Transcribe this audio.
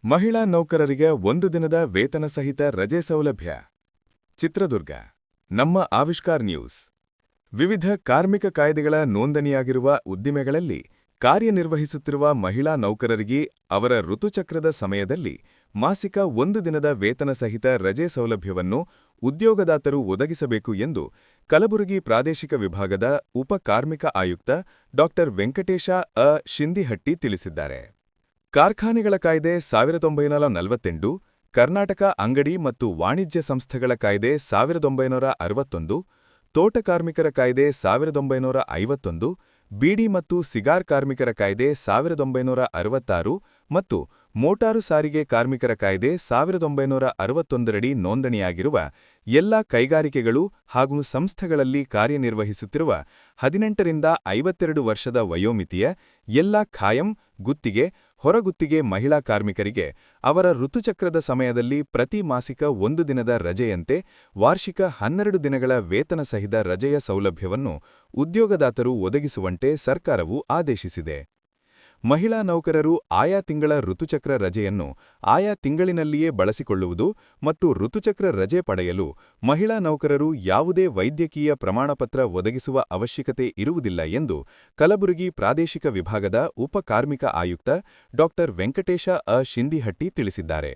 ಮಹಿಳಾ ನೌಕರರಿಗೆ 1 ದಿನದ ವೇತನ ಸಹಿತ ರಜೆ ಸೌಲಭ್ಯ. ಚಿತ್ರದುರ್ಗ. ನಮ್ಮ ಆವಿಷ್ಕಾರ್ ನ್ಯೂಸ್. ವಿವಿಧ ಕಾರ್ಮಿಕ ಕಾಯ್ದೆಗಳ ನೋಂದಣಿಯಾಗಿರುವ ಉದ್ದಿಮೆಗಳಲ್ಲಿ ಕಾರ್ಯನಿರ್ವಹಿಸುತ್ತಿರುವ ಮಹಿಳಾ ನೌಕರರಿಗೆ ಅವರ ಋತುಚಕ್ರದ ಸಮಯದಲ್ಲಿ ಮಾಸಿಕ 1 ದಿನದ ವೇತನ ಸಹಿತ ರಜೆ ಸೌಲಭ್ಯವನ್ನು ಉದ್ಯೋಗದಾತರು ಒದಗಿಸಬೇಕು ಎಂದು ಕಲಬುರಗಿ ಪ್ರಾದೇಶಿಕ ವಿಭಾಗದ ಉಪ ಕಾರ್ಮಿಕ ಆಯುಕ್ತ ಡಾ ವೆಂಕಟೇಶ ಶಿಂದಿಹಟ್ಟಿ ತಿಳಿಸಿದ್ದಾರೆ. ಕಾರ್ಖಾನೆಗಳ ಕಾಯ್ದೆ 1948, ಕರ್ನಾಟಕ ಅಂಗಡಿ ಮತ್ತು ವಾಣಿಜ್ಯ ಸಂಸ್ಥೆಗಳ ಕಾಯ್ದೆ 1961, ತೋಟ ಕಾರ್ಮಿಕರ ಕಾಯ್ದೆ 1951, ಬೀಡಿ ಮತ್ತು ಸಿಗಾರ್ ಕಾರ್ಮಿಕರ ಕಾಯ್ದೆ 1966 ಮತ್ತು ಮೋಟಾರು ಸಾರಿಗೆ ಕಾರ್ಮಿಕರ ಕಾಯ್ದೆ 1961ರಡಿ ನೋಂದಣಿಯಾಗಿರುವ ಎಲ್ಲ ಕೈಗಾರಿಕೆಗಳು ಹಾಗೂ ಸಂಸ್ಥೆಗಳಲ್ಲಿ ಕಾರ್ಯನಿರ್ವಹಿಸುತ್ತಿರುವ 18 ರಿಂದ 52 ವರ್ಷದ ವಯೋಮಿತಿಯ ಎಲ್ಲ ಖಾಯಂ, ಗುತ್ತಿಗೆ, ಹೊರಗುತ್ತಿಗೆ ಮಹಿಳಾ ಕಾರ್ಮಿಕರಿಗೆ ಅವರ ಋತುಚಕ್ರದ ಸಮಯದಲ್ಲಿ ಪ್ರತಿ ಮಾಸಿಕ 1 ದಿನದ ರಜೆಯಂತೆ ವಾರ್ಷಿಕ 12 ದಿನಗಳ ವೇತನ ಸಹಿತ ರಜೆಯ ಸೌಲಭ್ಯವನ್ನು ಉದ್ಯೋಗದಾತರು ಒದಗಿಸುವಂತೆ ಸರ್ಕಾರವು ಆದೇಶಿಸಿದೆ. ಮಹಿಳಾ ನೌಕರರು ಆಯಾ ತಿಂಗಳ ಋತುಚಕ್ರ ರಜೆಯನ್ನು ಆಯಾ ತಿಂಗಳಿನಲ್ಲಿಯೇ ಬಳಸಿಕೊಳ್ಳುವುದು ಮತ್ತು ಋತುಚಕ್ರ ರಜೆ ಪಡೆಯಲು ಮಹಿಳಾ ನೌಕರರು ಯಾವುದೇ ವೈದ್ಯಕೀಯ ಪ್ರಮಾಣಪತ್ರ ಒದಗಿಸುವ ಅವಶ್ಯಕತೆ ಇರುವುದಿಲ್ಲ ಎಂದು ಕಲಬುರಗಿ ಪ್ರಾದೇಶಿಕ ವಿಭಾಗದ ಉಪ ಕಾರ್ಮಿಕ ಆಯುಕ್ತ ಡಾ ವೆಂಕಟೇಶ ಶಿಂದಿಹಟ್ಟಿ ತಿಳಿಸಿದ್ದಾರೆ.